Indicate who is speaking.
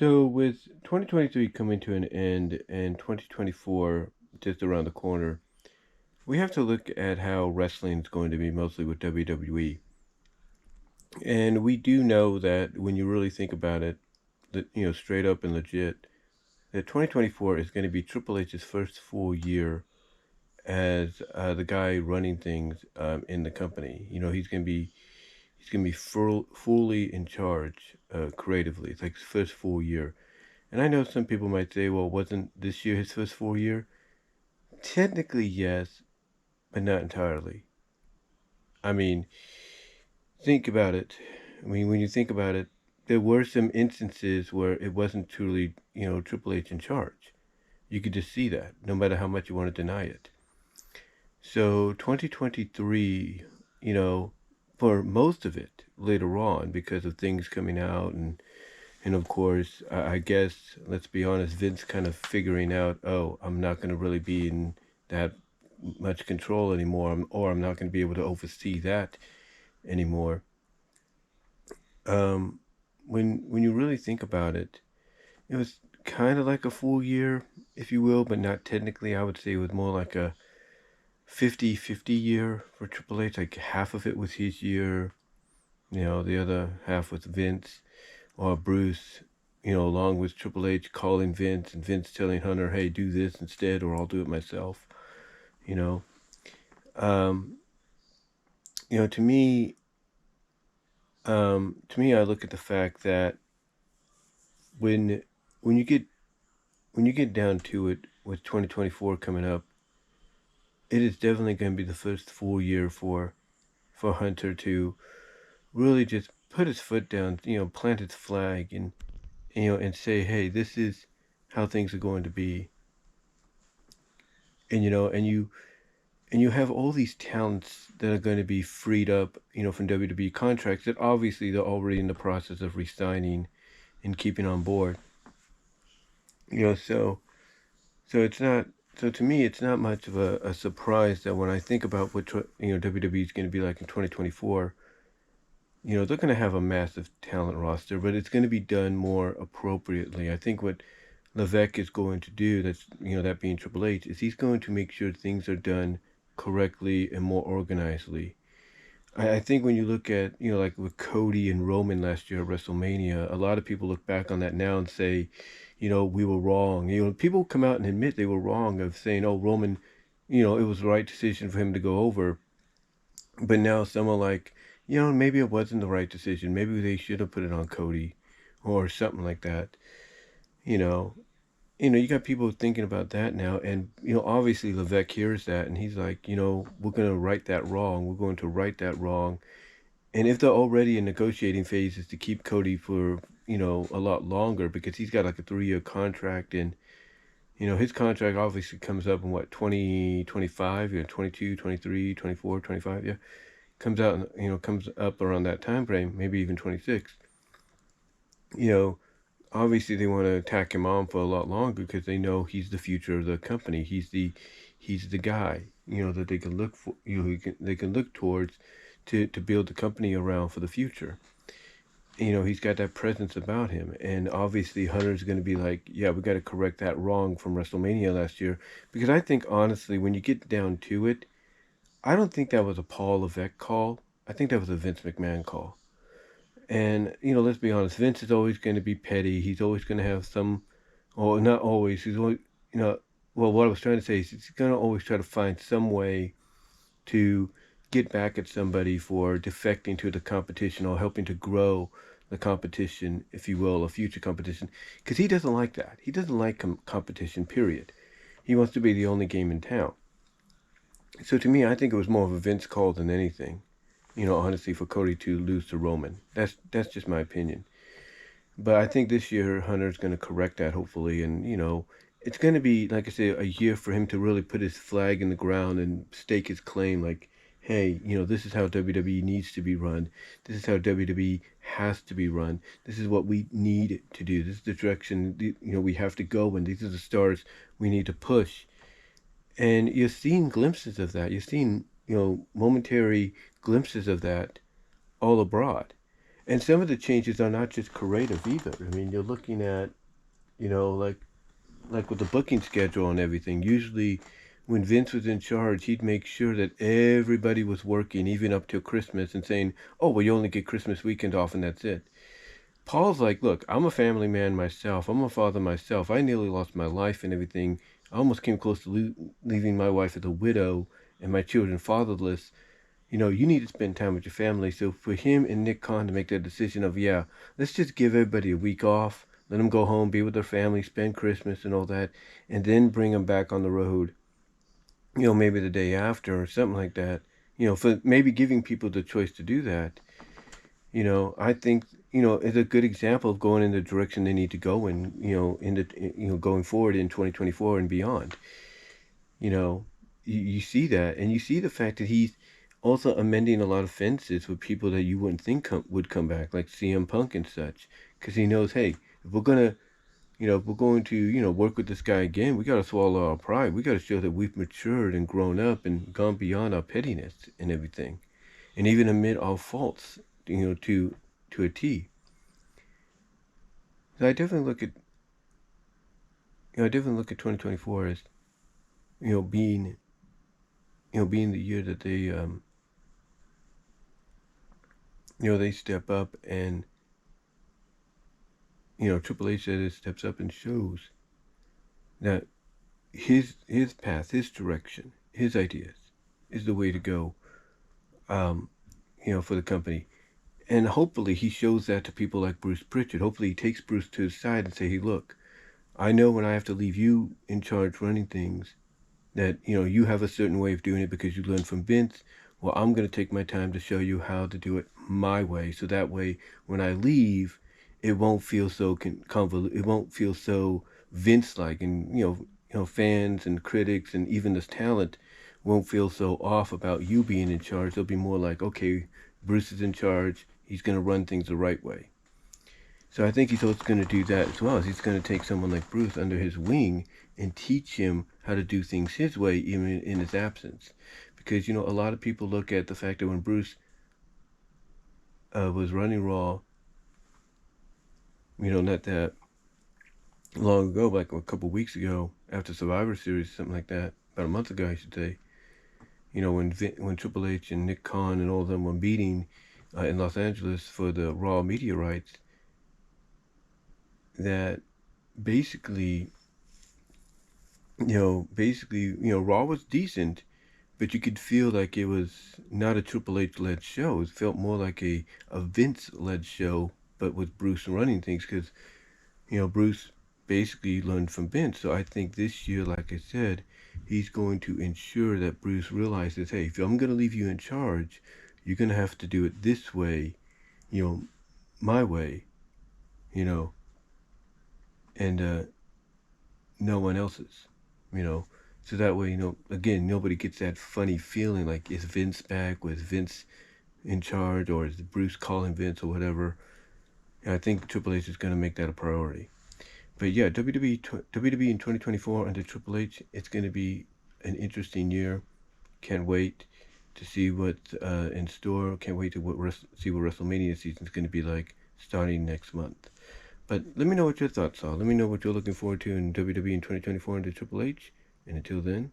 Speaker 1: So with 2023 coming to an end and 2024 just around the corner, we have to look at how wrestling is going to be mostly with WWE. And we do know that when you really think about it, that straight up and legit, that 2024 is going to be Triple H's first full year as the guy running things in the company. He's gonna be fully in charge creatively. It's like his first full year. And I know some people might say, well, wasn't this year his first full year? Technically, yes, but not entirely. I mean, think about it. I mean, when you think about it, there were some instances where it wasn't truly, Triple H in charge. You could just see that, no matter how much you want to deny it. So 2023, for most of it later on, because of things coming out and of course, I guess, let's be honest, Vince kind of figuring out, oh, I'm not going to really be in that much control anymore, or I'm not going to be able to oversee that anymore. Um, when you really think about it, it was kind of like a full year, if you will, but not technically. I would say it was more like a 50-50 year for Triple H. Like half of it was his year, the other half was Vince or Bruce, along with Triple H calling Vince and Vince telling Hunter, hey, do this instead or I'll do it myself, you know. Um, to me, I look at the fact that when when you get when you get down to it with 2024 coming up, it is definitely going to be the first full year for Hunter to really just put his foot down, plant his flag and say, hey, this is how things are going to be. And and you have all these talents that are going to be freed up, from WWE contracts that obviously they're already in the process of re-signing and keeping on board. So it's not. So to me, it's not much of a surprise that when I think about what WWE is going to be like in 2024, they're going to have a massive talent roster, but it's going to be done more appropriately. I think what Levesque is going to do, that being Triple H, is he's going to make sure things are done correctly and more organizedly. I think when you look at, like with Cody and Roman last year at WrestleMania, a lot of people look back on that now and say, we were wrong. People come out and admit they were wrong of saying, oh, Roman, it was the right decision for him to go over. But now some are like, maybe it wasn't the right decision. Maybe they should have put it on Cody or something like that. You know, you got people thinking about that now, and obviously Levesque hears that, and he's like, we're gonna right that wrong. We're going to right that wrong. And if they're already in negotiating phases to keep Cody for a lot longer because he's got like a 3-year contract, and his contract obviously comes up in what 2025, 22, 23, 24, 25, yeah, comes out, comes up around that time frame, maybe even 26. You know, obviously they want to tack him on for a lot longer because they know he's the future of the company. He's the guy, that they can look for, they can look towards to build the company around for the future. He's got that presence about him, and obviously Hunter's going to be like, yeah, we got to correct that wrong from WrestleMania last year, because I think honestly, when you get down to it, I don't think that was a Paul Levesque call. I think that was a Vince McMahon call. And, let's be honest, Vince is always going to be petty. He's always going to have some, or not always, he's always, well, what I was trying to say is he's going to always try to find some way to get back at somebody for defecting to the competition or helping to grow the competition, if you will, a future competition. Because he doesn't like that. He doesn't like competition, period. He wants to be the only game in town. So to me, I think it was more of a Vince call than anything. Honestly, for Cody to lose to Roman. That's just my opinion. But I think this year Hunter's going to correct that, hopefully, and it's going to be, like I say, a year for him to really put his flag in the ground and stake his claim. Like, hey, this is how WWE needs to be run. This is how WWE has to be run. This is what we need to do. This is the direction we have to go in. These are the stars we need to push. And you're seeing glimpses of that. You're seeing momentary glimpses of that all abroad. And some of the changes are not just creative either. I mean, you're looking at, like with the booking schedule and everything. Usually, when Vince was in charge, he'd make sure that everybody was working, even up till Christmas, and saying, "Oh, well, you only get Christmas weekend off, and that's it." Paul's like, "Look, I'm a family man myself. I'm a father myself. I nearly lost my life and everything. I almost came close to leaving my wife as a widow and my children fatherless. You need to spend time with your family." So for him and Nick Khan to make that decision of, yeah, let's just give everybody a week off, let them go home, be with their family, spend Christmas and all that, and then bring them back on the road, maybe the day after or something like that, for maybe giving people the choice to do that, I think, is a good example of going in the direction they need to go in, going forward in 2024 and beyond. You know, you see that, and you see the fact that he's also amending a lot of fences with people that you wouldn't think would come back, like CM Punk and such, because he knows, hey, if we're going to, work with this guy again, we got to swallow our pride. We got to show that we've matured and grown up and gone beyond our pettiness and everything, and even admit our faults, to a T. So I definitely look at 2024 as, being, being the year that they step up and, Triple H said it steps up and shows that his path, his direction, his ideas is the way to go, um, for the company. And hopefully he shows that to people like Bruce Pritchard. Hopefully he takes Bruce to his side and say, hey, look, I know when I have to leave you in charge running things, that you have a certain way of doing it because you learned from Vince. Well, I'm going to take my time to show you how to do it my way, so that way when I leave, it won't feel so convoluted. It won't feel so Vince-like, and fans and critics and even this talent won't feel so off about you being in charge. They'll be more like, okay, Bruce is in charge. He's going to run things the right way. So I think he's also going to do that as well. As he's going to take someone like Bruce under his wing and teach him how to do things his way, even in his absence. Because a lot of people look at the fact that when Bruce was running Raw, not that long ago, like a couple weeks ago, after Survivor Series, something like that, about a month ago, I should say. When Triple H and Nick Khan and all of them were meeting in Los Angeles for the Raw media rights, that basically, Raw was decent, but you could feel like it was not a Triple H led show. It felt more like a Vince led show, but with Bruce running things, because Bruce basically learned from Vince. So I think this year, like I said, he's going to ensure that Bruce realizes, hey, if I'm going to leave you in charge, you're going to have to do it this way, my way, you know, and no one else's, you know. So that way, again, nobody gets that funny feeling like, is Vince back? Was Vince in charge? Or is Bruce calling Vince or whatever? And I think Triple H is going to make that a priority. But yeah, WWE in 2024 under Triple H, it's going to be an interesting year. Can't wait to see what's in store. Can't wait to see what WrestleMania season is going to be like starting next month. But let me know what your thoughts are. Let me know what you're looking forward to in WWE in 2024 under Triple H. And until then,